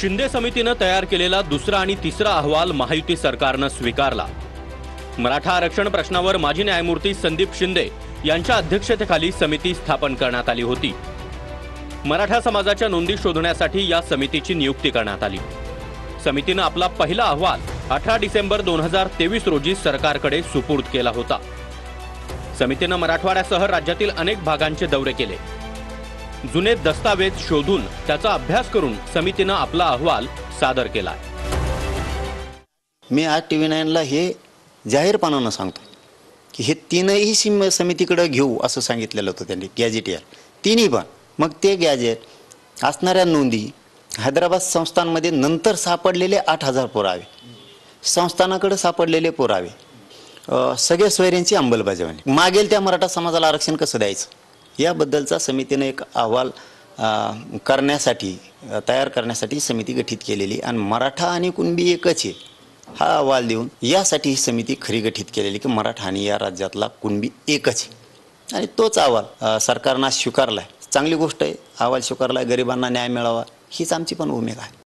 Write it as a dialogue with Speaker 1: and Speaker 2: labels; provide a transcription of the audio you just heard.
Speaker 1: शिंदे समितीनं तयार केलेला दुसरा आणि तिसरा अहवाल महायुती सरकारनं स्वीकारला। मराठा आरक्षण प्रश्नावर माजी न्यायमूर्ती संदीप शिंदे यांच्या अध्यक्षतेखाली समिती स्थापन करण्यात आली होती। मराठा समाजाच्या नोंदी शोधण्यासाठी या समितीची नियुक्ती करण्यात आली। समितीनं आपला पहिला अहवाल 18 डिसेंबर 2023 रोजी सरकारकडे सुपूर्द केला होता। समितीनं मराठवाड्यासह राज्यातील अनेक भागांचे दौरे केले। जुने दस्तावेज शोधून त्याचा अभ्यास करून समितीनं आपला अहवाल सादर केला।
Speaker 2: मी आज TV9 हे जाहीरपणाने सांगतो की हे तीनही समितीकडे घेऊ असं सांगितलेलं होतं त्यांनी गॅजेटियर तिन्ही पण। मग ते गॅजेट असणाऱ्या नोंदी हैदराबाद संस्थांमध्ये नंतर सापडलेले 8000 पुरावे, संस्थानाकडे सापडलेले पुरावे, सगळ्या सोयऱ्यांची अंमलबजावणी, मागेल त्या मराठा समाजाला आरक्षण कसं द्यायचं याबद्दलचा समितीने एक अहवाल करण्यासाठी तयार करण्यासाठी समिती गठीत केलेली आणि मराठा आणि कुणबी एकच आहे हा अहवाल देऊन यासाठी ही समिती खरी गठीत केलेली की मराठा आणि या राज्यातला कुणबी एकच आहे आणि तोच अहवाल सरकारनं स्वीकारलाय। चांगली गोष्ट आहे, अहवाल स्वीकारलाय, गरिबांना न्याय मिळावा हीच आमची पण भूमिका आहे।